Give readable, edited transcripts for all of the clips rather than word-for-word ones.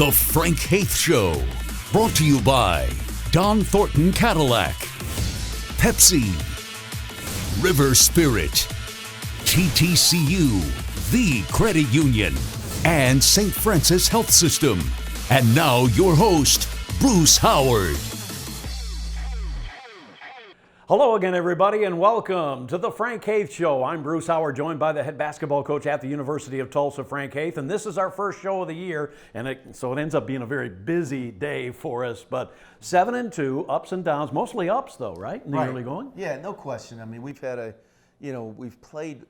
The Frank Haith Show, brought to you by Don Thornton Cadillac, Pepsi, River Spirit, TTCU, the credit union, and St. Francis Health System. And now your host, Bruce Howard. Hello again, everybody, and welcome to the Frank Haith Show. I'm Bruce Howard, joined by the head basketball coach at the University of Tulsa, Frank Haith, and this is our first show of the year, and so it ends up being a very busy day for us. But 7-2, ups and downs, mostly ups though, right? In the early going. Yeah, no question. I mean, we've had we've played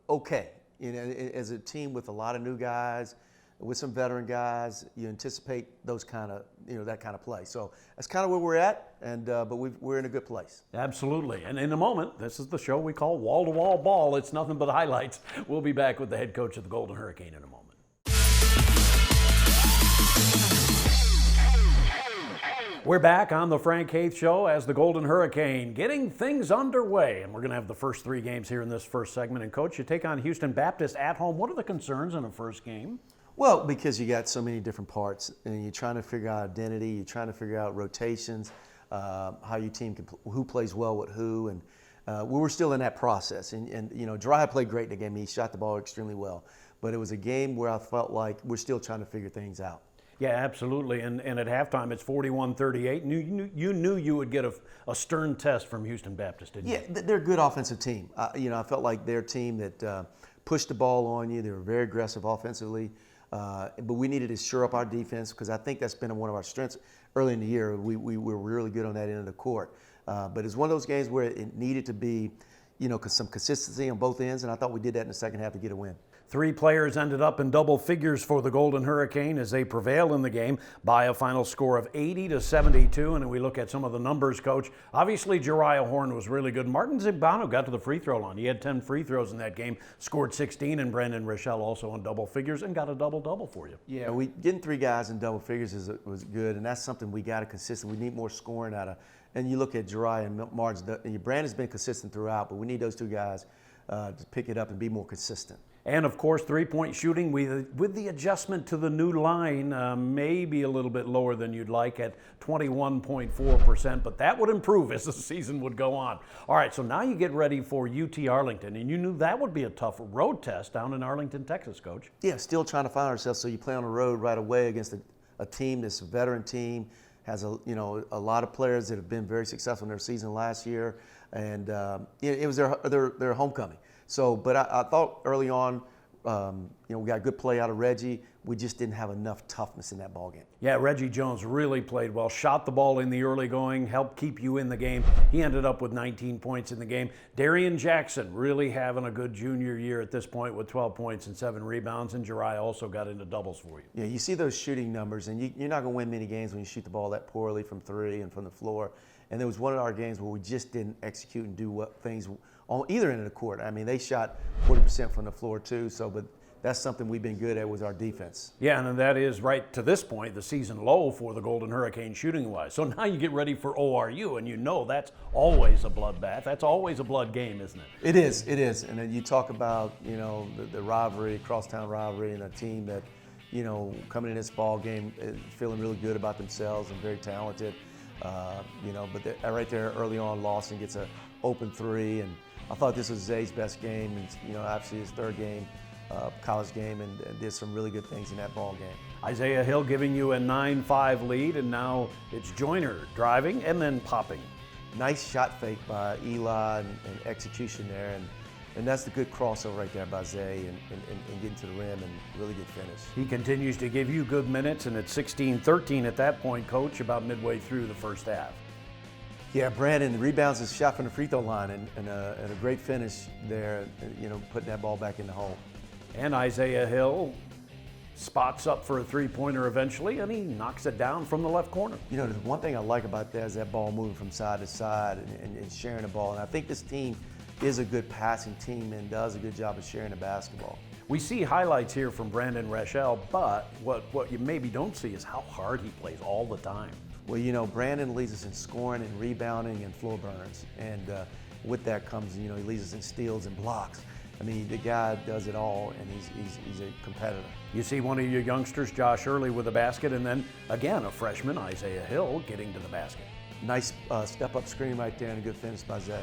okay. As a team with a lot of new guys, with some veteran guys, you anticipate those kind of, that kind of play. So that's kind of where we're at, and but we're in a good place. Absolutely. And in a moment, this is the show we call Wall-to-Wall Ball. It's nothing but highlights. We'll be back with the head coach of the Golden Hurricane in a moment. We're back on the Frank Haith Show as the Golden Hurricane getting things underway. And we're going to have the first three games here in this first segment. And Coach, you take on Houston Baptist at home. What are the concerns in the first game? Well, because you got so many different parts, and you're trying to figure out identity, you're trying to figure out rotations, how your team can, who plays well with who, and we were still in that process. And Jariah played great in the game. He shot the ball extremely well. But it was a game where I felt like we're still trying to figure things out. Yeah, absolutely. And at halftime, it's 41-38. You knew you would get a stern test from Houston Baptist, didn't you? Yeah, they're a good offensive team. I felt like they're a team that pushed the ball on you. They were very aggressive offensively. But we needed to shore up our defense because I think that's been one of our strengths early in the year. We were really good on that end of the court. But it's one of those games where it needed to be, some consistency on both ends, and I thought we did that in the second half to get a win. Three players ended up in double figures for the Golden Hurricane as they prevail in the game by a final score of 80-72. And we look at some of the numbers, Coach. Obviously, Jariah Horn was really good. Martin Zigbano got to the free throw line. He had 10 free throws in that game, scored 16, and Brandon Rochelle also in double figures and got a double-double for you. Yeah, getting three guys in double figures was good, and that's something we got to consistent. We need more scoring out of. And you look at Jariah and Martin, and Brandon's been consistent throughout, but we need those two guys to pick it up and be more consistent. And, of course, three-point shooting with the adjustment to the new line, maybe a little bit lower than you'd like at 21.4%, but that would improve as the season would go on. All right, so now you get ready for UT Arlington, and you knew that would be a tough road test down in Arlington, Texas, Coach. Yeah, still trying to find ourselves, so you play on the road right away against a team that's a veteran team, has a lot of players that have been very successful in their season last year, and it was their homecoming. So, but I thought early on, we got good play out of Reggie. We just didn't have enough toughness in that ball game. Yeah, Reggie Jones really played well. Shot the ball in the early going, helped keep you in the game. He ended up with 19 points in the game. Darian Jackson really having a good junior year at this point with 12 points and 7 rebounds, and Jariah also got into doubles for you. Yeah, you see those shooting numbers, and you're not going to win many games when you shoot the ball that poorly from three and from the floor. And there was one of our games where we just didn't execute and do things on either end of the court. I mean, they shot 40% from the floor too, but that's something we've been good at was our defense. Yeah, and that is right to this point the season low for the Golden Hurricane shooting-wise. So now you get ready for ORU, and that's always a bloodbath. That's always a blood game, isn't it? It is. And then you talk about, the rivalry, crosstown rivalry, and a team that, coming in this ball game feeling really good about themselves and very talented. But right there early on, Lawson gets an open three, and I thought this was Zay's best game, and obviously his third game, college game, and did some really good things in that ball game. Isaiah Hill giving you a 9-5 lead, and now it's Joyner driving and then popping. Nice shot fake by Eli and execution there, and that's the good crossover right there by Zay and getting to the rim and really good finish. He continues to give you good minutes, and it's 16-13 at that point, Coach, about midway through the first half. Yeah, Brandon rebounds his shot from the free throw line and a great finish there, putting that ball back in the hole. And Isaiah Hill spots up for a three-pointer eventually, and he knocks it down from the left corner. The one thing I like about that is that ball moving from side to side and sharing the ball. And I think this team is a good passing team and does a good job of sharing the basketball. We see highlights here from Brandon Rochelle, but what you maybe don't see is how hard he plays all the time. Well, Brandon leads us in scoring and rebounding and floor burns. And with that comes, he leads us in steals and blocks. I mean, the guy does it all, and he's a competitor. You see one of your youngsters, Josh Early, with a basket, and then again a freshman, Isaiah Hill, getting to the basket. Nice step-up screen right there and a good finish by Zay.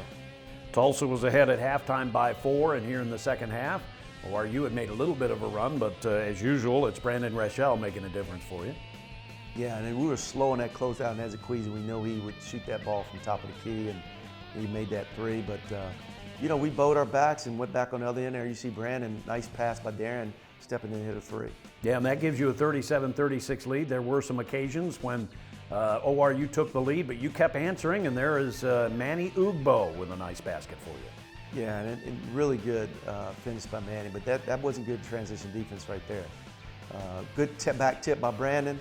Tulsa was ahead at halftime by 4, and here in the second half, ORU had made a little bit of a run, but as usual, it's Brandon Reschel making a difference for you. Yeah, and then we were slow on that closeout, and as a Queasy, we know he would shoot that ball from top of the key, and he made that three. But you know, we bowed our backs and went back on the other end there. You see Brandon, nice pass by Darren, stepping in and hit a three. Yeah, and that gives you a 37-36 lead. There were some occasions when ORU took the lead, but you kept answering, and there is Manny Ugbo with a nice basket for you. Yeah, and really good finish by Manny, but that wasn't good transition defense right there. Good back tip by Brandon.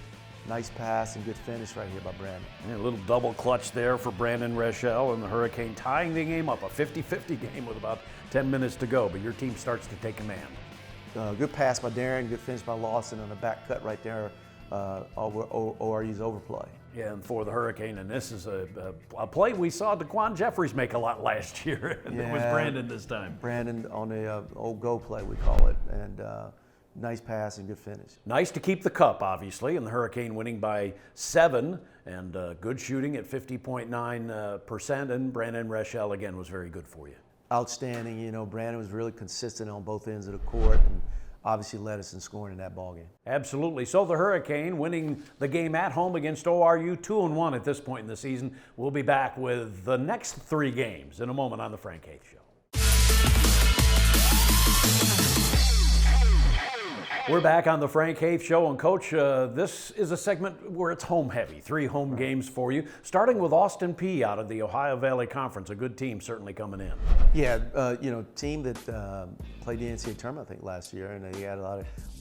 Nice pass and good finish right here by Brandon. Yeah, a little double clutch there for Brandon Reschel, and the Hurricane tying the game up, a 50-50 game with about 10 minutes to go, but your team starts to take command. Good pass by Darren, good finish by Lawson on the back cut right there, ORU's overplay. Yeah, and for the Hurricane, and this is a play we saw DeQuan Jeffries make a lot last year. Yeah, It was Brandon this time. Brandon on the old go play, we call it, and nice pass and good finish. Nice to keep the cup, obviously, and the Hurricane winning by 7, and good shooting at 50.9%, and Brandon Reschel, again, was very good for you. Outstanding. You know, Brandon was really consistent on both ends of the court and obviously led us in scoring in that ballgame. Absolutely. So the Hurricane winning the game at home against ORU, 2-1 at this point in the season. We'll be back with the next 3 games in a moment on the Frank Haith Show. We're back on the Frank Haith Show, and Coach, this is a segment where it's home heavy. 3 home games for you, starting with Austin Peay out of the Ohio Valley Conference. A good team certainly coming in. Yeah, you know, team that played the NCAA tournament, I think, last year, and they had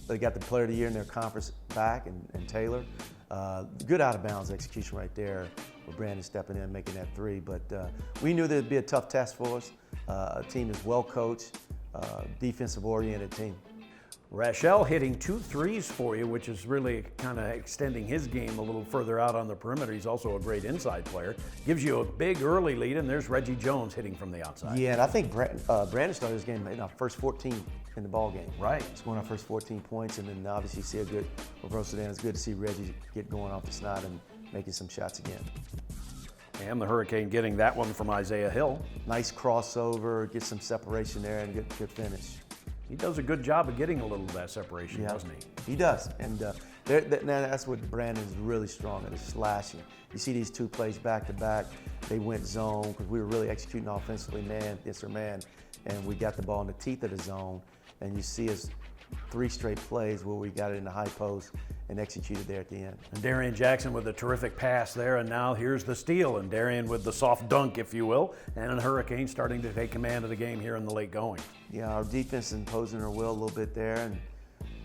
they got the player of the year in their conference back, and Taylor. Good out of bounds execution right there with Brandon stepping in, making that 3. But we knew that it'd be a tough test for us. A team that's well coached, defensive oriented team. Reschel hitting 2 threes for you, which is really kind of extending his game a little further out on the perimeter. He's also a great inside player. Gives you a big early lead, and there's Reggie Jones hitting from the outside. Yeah, and I think Brandon started his game in our first 14 in the ball game. Right. Scoring our first 14 points, and then obviously see a good reversal there. It's good to see Reggie get going off the snot and making some shots again. And the Hurricane getting that one from Isaiah Hill. Nice crossover, get some separation there, and good finish. He does a good job of getting a little of that separation, doesn't he? He does, and now that's what Brandon is really strong at, is slashing. You see these 2 plays back to back. They went zone because we were really executing offensively man against our man, and we got the ball in the teeth of the zone. And you see us 3 straight plays where we got it in the high post and executed there at the end. And Darian Jackson with a terrific pass there, and now here's the steal, and Darian with the soft dunk, if you will, and a Hurricane starting to take command of the game here in the late going. Yeah, our defense imposing their will a little bit there, and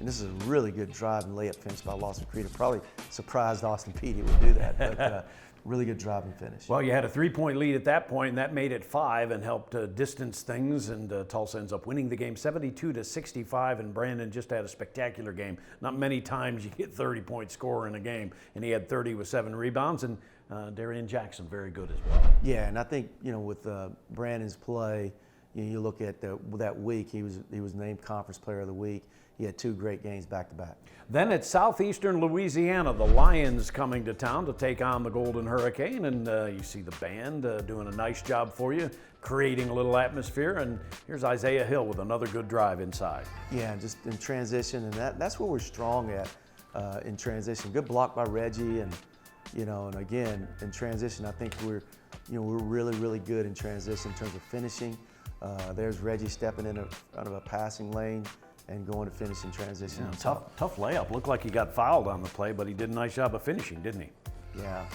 this is a really good drive and layup finish by Lawson Creed. It probably surprised Austin Peay would do that, but really good drive and finish. Well, you had a 3-point lead at that point, and that made it 5 and helped distance things, and Tulsa ends up winning the game 72-65, and Brandon just had a spectacular game. Not many times you get 30-point scorer in a game, and he had 30 with 7 rebounds, and Darian Jackson very good as well. Yeah, and I think, you know, with Brandon's play, you look at that week, he was named Conference Player of the Week. He had 2 great games back to back. Then at Southeastern Louisiana, the Lions coming to town to take on the Golden Hurricane, and you see the band doing a nice job for you, creating a little atmosphere, and here's Isaiah Hill with another good drive inside. Yeah, just in transition, and that's where we're strong at, in transition. Good block by Reggie, and you know, and again, in transition, I think we're really, really good in transition in terms of finishing. There's Reggie stepping in out of a passing lane and going to finish in transition. Yeah, tough layup. Looked like he got fouled on the play, but he did a nice job of finishing, didn't he? Yeah.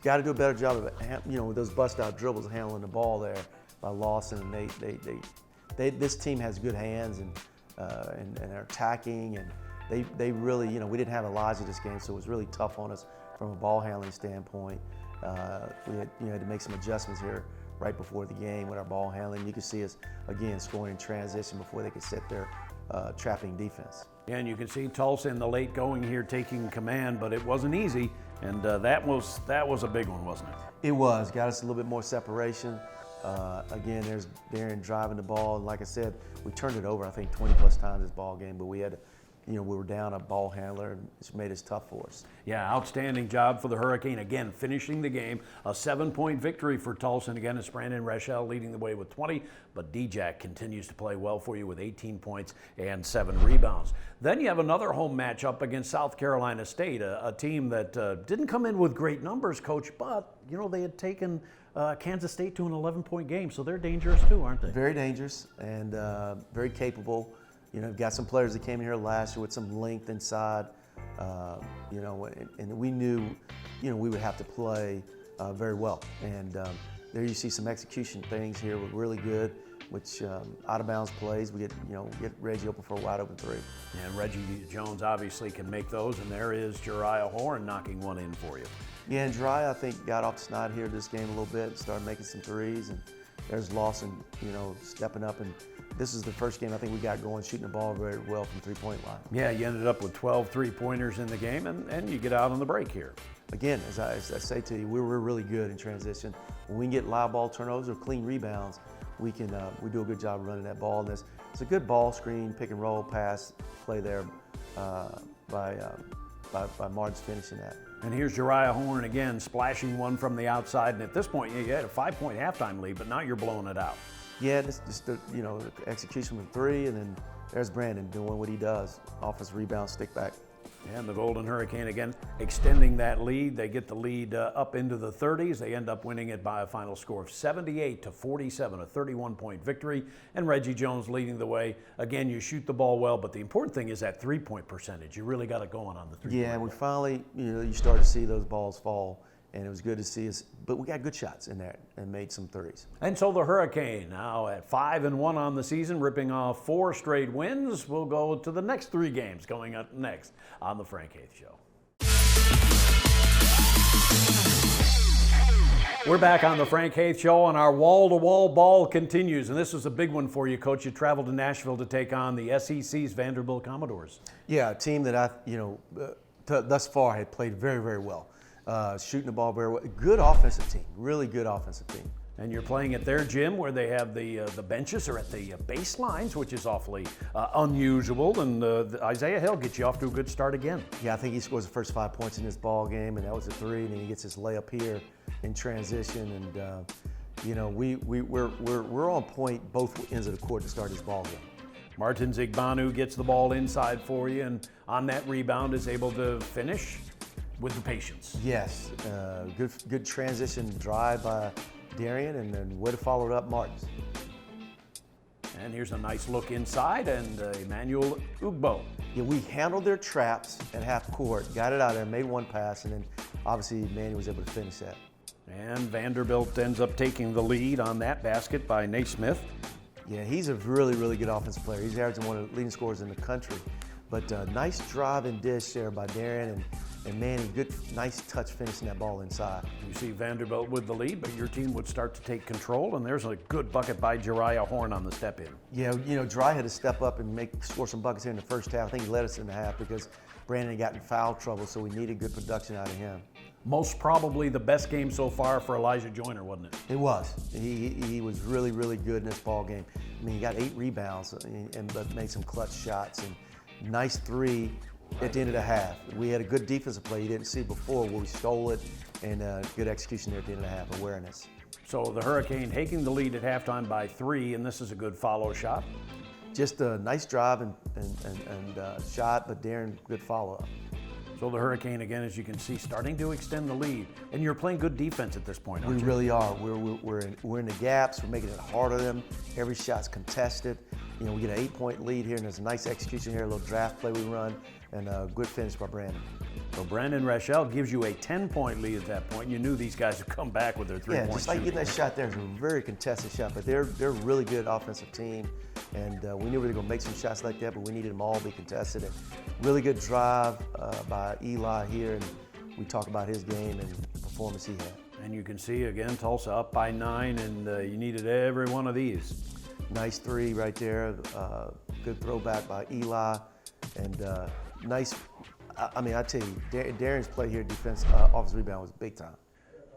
Got to do a better job of, with those bust-out dribbles handling the ball there by Lawson. And this team has good hands and are attacking, and they really, we didn't have Elijah this game, so it was really tough on us from a ball handling standpoint. We had to make some adjustments here right before the game with our ball handling. You could see us, again, scoring in transition before they could set their trapping defense. Yeah, and you can see Tulsa in the late going here taking command, but it wasn't easy, and that was a big one, wasn't it? It was. Got us a little bit more separation. Again, there's Darren driving the ball, and like I said, we turned it over I think 20+ times this ball game, but we had, we were down a ball handler, and it's made it tough for us. Yeah, outstanding job for the Hurricane. Again, finishing the game, a 7-point victory for Tulsa. And again, it's Brandon Reschel leading the way with 20, but D-Jack continues to play well for you with 18 points and 7 rebounds. Then you have another home matchup against South Carolina State, a team that didn't come in with great numbers, Coach, but, they had taken Kansas State to an 11-point game, so they're dangerous too, aren't they? Very dangerous and very capable. We've got some players that came in here last year with some length inside, and we knew, we would have to play very well. And there you see some execution things here were really good, which out of bounds plays, we get Reggie open for a wide open 3. And Reggie Jones obviously can make those, and there is Jariah Horn knocking one in for you. Yeah, and Jariah, I think, got off the snide here this game a little bit, started making some threes, and there's Lawson, stepping up. And this is the first game I think we got going, shooting the ball very well from 3-point line. Yeah, you ended up with 12 3-pointers in the game, and you get out on the break here. Again, as I say to you, we're really good in transition. When we can get live ball turnovers or clean rebounds, we do a good job of running that ball. And it's a good ball screen, pick and roll, pass play there by Martin's finishing that. And here's Jariah Horn again, splashing one from the outside. And at this point, you had a 5-point halftime lead, but now you're blowing it out. Yeah, just the execution from 3, and then there's Brandon doing what he does, offensive rebound, stick back. And the Golden Hurricane again extending that lead. They get the lead up into the 30s. They end up winning it by a final score of 78-47, a 31-point victory. And Reggie Jones leading the way. Again, you shoot the ball well, but the important thing is that 3-point percentage. You really got it going on the 3-point. Yeah, we finally, you start to see those balls fall. And it was good to see us, but we got good shots in there and made some threes. And so the Hurricane now at 5-1 on the season, ripping off 4 straight wins. We'll go to the next 3 games coming up next on the Frank Haith Show. We're back on the Frank Haith Show, and our wall-to-wall ball continues. And this is a big one for you, Coach. You traveled to Nashville to take on the SEC's Vanderbilt Commodores. Yeah, a team that thus far had played very, very well. Shooting the ball very well. Good offensive team, really good offensive team. And you're playing at their gym where they have the benches are at the baselines, which is awfully unusual. And Isaiah Hill gets you off to a good start again. Yeah, I think he scores the first 5 points in this ball game, and that was a 3. And then he gets his layup here in transition. And we're on point both ends of the court to start this ball game. Martin Zigbanu gets the ball inside for you, and on that rebound is able to finish with the patience. Yes, good transition drive by Darian, and then way to follow it up, Martins. And here's a nice look inside, and Emmanuel Ugbo. Yeah, we handled their traps at half court, got it out there, made one pass, and then obviously Emmanuel was able to finish that. And Vanderbilt ends up taking the lead on that basket by Naismith. Yeah, he's a really, really good offensive player. He's averaging one of the leading scorers in the country. But nice drive and dish there by Darian, and Manny, good, nice touch finishing that ball inside. You see Vanderbilt with the lead, but your team would start to take control, and there's a good bucket by Jariah Horn on the step in. Yeah, Jariah had to step up and score some buckets here in the first half. I think he led us in the half because Brandon got in foul trouble, so we needed good production out of him. Most probably the best game so far for Elijah Joyner, wasn't it? It was. He was really, really good in this ball game. I mean, he got 8 rebounds but made some clutch shots, and nice 3 at the end of the half. We had a good defensive play you didn't see before where we stole it, and good execution there at the end of the half, awareness. So the Hurricane taking the lead at halftime by 3, and this is a good follow shot. Just a nice drive and shot, but Darren, good follow-up. So the Hurricane, again, as you can see, starting to extend the lead. And you're playing good defense at this point, aren't you? We really are. We're in the gaps. We're making it hard on them. Every shot's contested. We get an 8-point lead here, and there's a nice execution here, a little draft play we run, and a good finish by Brandon. So Brandon Reschel gives you a 10-point lead at that point. You knew these guys would come back with their 3-point Yeah, just like shooting. getting that shot there is a very contested shot, but they're a really good offensive team, and we knew we were going to make some shots like that, but we needed them all to be contested. And really good drive by Eli here, and we talk about his game and the performance he had. And you can see, again, Tulsa up by 9, and you needed every one of these. Nice 3 right there. Good throwback by Eli, and nice. I mean, I tell you, Darren's play here, defense, offensive rebound was big time.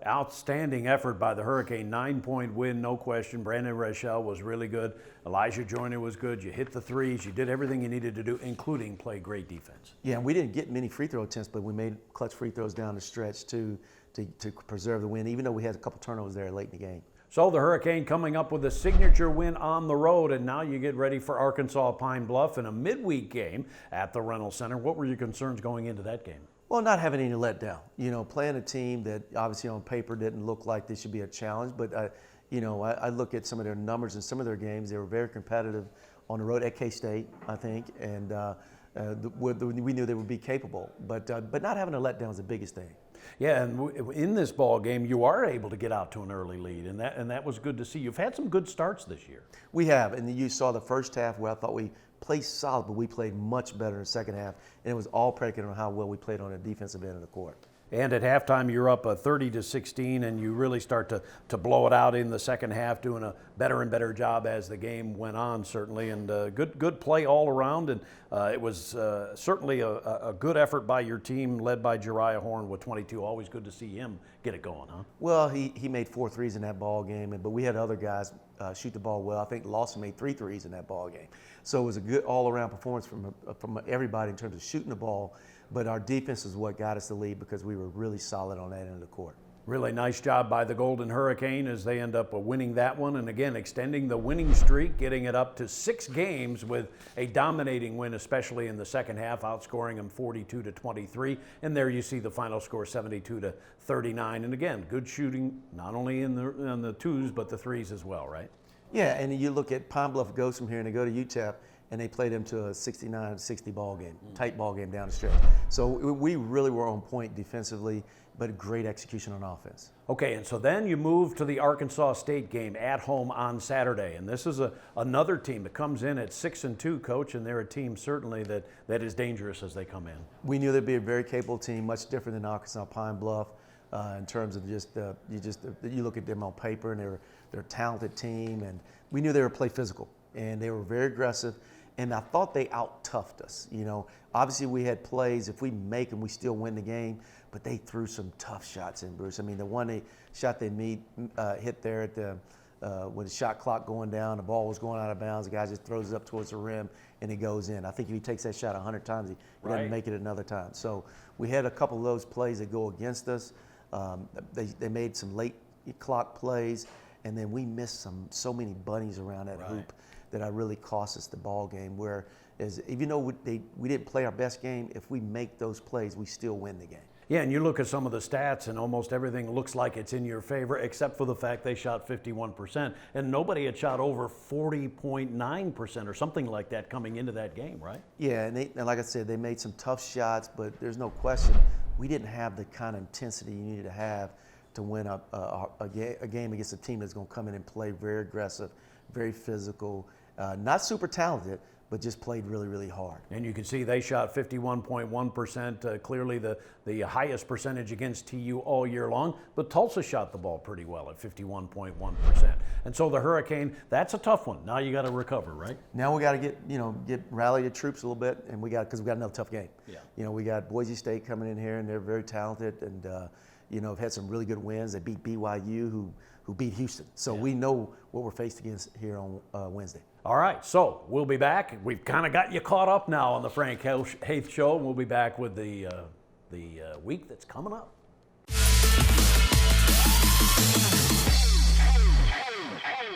Outstanding effort by the Hurricane. 9-point win, no question. Brandon Rachel was really good. Elijah Joyner was good. You hit the threes. You did everything you needed to do, including play great defense. Yeah, and we didn't get many free throw attempts, but we made clutch free throws down the stretch to preserve the win, even though we had a couple turnovers there late in the game. So the Hurricane coming up with a signature win on the road, and now you get ready for Arkansas Pine Bluff in a midweek game at the Reynolds Center. What were your concerns going into that game? Well, not having any letdown. Playing a team that obviously on paper didn't look like they should be a challenge, but I look at some of their numbers in some of their games. They were very competitive on the road at K-State, I think, and we knew they would be capable. But not having a letdown is the biggest thing. Yeah, and in this ball game, you are able to get out to an early lead, and that was good to see. You've had some good starts this year. We have, and you saw the first half where I thought we played solid, but we played much better in the second half, and it was all predicated on how well we played on the defensive end of the court. And at halftime, you're up 30-16, and you really start to blow it out in the second half, doing a better and better job as the game went on, certainly. And good play all around, and it was certainly a good effort by your team, led by Jeriah Horn with 22. Always good to see him get it going, huh? Well, he made 4 threes in that ball game, but we had other guys shoot the ball well. I think Lawson made 3 threes in that ball game. So it was a good all-around performance from everybody in terms of shooting the ball. But our defense is what got us the lead because we were really solid on that end of the court. Really nice job by the Golden Hurricane as they end up winning that one. And again, extending the winning streak, getting it up to 6 games with a dominating win, especially in the second half, outscoring them 42-23. And there you see the final score, 72-39. And again, good shooting, not only in the twos, but the threes as well, right? Yeah, and you look at Pine Bluff goes from here and they go to UTEP, and they played them to a 69-60 ball game, tight ball game down the stretch. So we really were on point defensively, but great execution on offense. Okay, and so then you move to the Arkansas State game at home on Saturday, and this is another team that comes in at 6-2, Coach, and they're a team certainly that is dangerous as they come in. We knew they'd be a very capable team, much different than Arkansas Pine Bluff in terms of you look at them on paper, and they're a talented team, and we knew they would play physical, and they were very aggressive. And I thought they out-toughed us. Obviously we had plays. If we make them, we still win the game. But they threw some tough shots in, Bruce. I mean, the one shot they hit there at with the shot clock going down, the ball was going out of bounds. The guy just throws it up towards the rim, and it goes in. I think if he takes that shot 100 times, he doesn't make it another time. So we had a couple of those plays that go against us. They made some late clock plays, and then we missed so many bunnies around that hoop that really cost us the ball game. Whereas even though we didn't play our best game, if we make those plays, we still win the game. Yeah, and you look at some of the stats, and almost everything looks like it's in your favor, except for the fact they shot 51%, and nobody had shot over 40.9% or something like that coming into that game, right? Yeah, and like I said, they made some tough shots, but there's no question we didn't have the kind of intensity you needed to have to win a game against a team that's going to come in and play very aggressive, very physical, not super talented, but just played really, really hard. And you can see they shot 51.1%, clearly the highest percentage against TU all year long, but Tulsa shot the ball pretty well at 51.1%. And so the Hurricane, that's a tough one. Now you got to recover, right? Now we got to rally the troops a little bit, and because we got another tough game. Yeah. We got Boise State coming in here, and they're very talented, and have had some really good wins. They beat BYU, who beat Houston. So we know what we're faced against here on Wednesday. All right, so we'll be back. We've kind of got you caught up now on the Frank Haith Show, and we'll be back with the week that's coming up.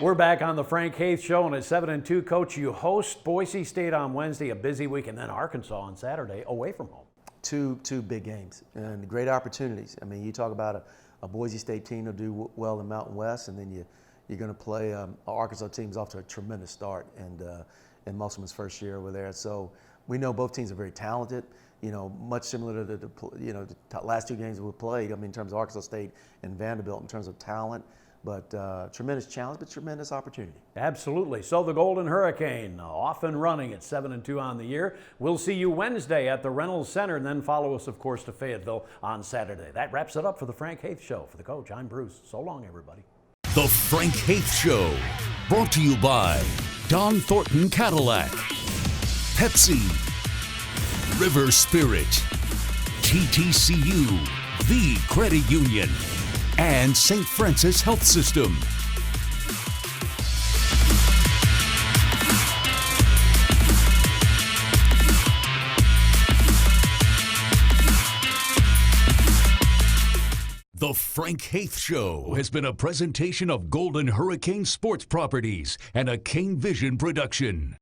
We're back on the Frank Haith Show, and at 7-2, Coach, you host Boise State on Wednesday, a busy week, and then Arkansas on Saturday, away from home. Two big games and great opportunities. I mean, you talk about a Boise State team that'll do well in Mountain West, and then you're going to play Arkansas team's off to a tremendous start, and Musselman's first year over there. So we know both teams are very talented. Much similar to the last 2 games we played. I mean, in terms of Arkansas State and Vanderbilt, in terms of talent. But tremendous challenge, but tremendous opportunity. Absolutely. So the Golden Hurricane off and running at 7-2 on the year. We'll see you Wednesday at the Reynolds Center, and then follow us, of course, to Fayetteville on Saturday. That wraps it up for the Frank Haith Show. For the coach, I'm Bruce. So long, everybody. The Frank Haith Show, brought to you by Don Thornton Cadillac, Pepsi, River Spirit, TTCU, the Credit Union, and St. Francis Health System. The Frank Haith Show has been a presentation of Golden Hurricane Sports Properties and a Kane Vision production.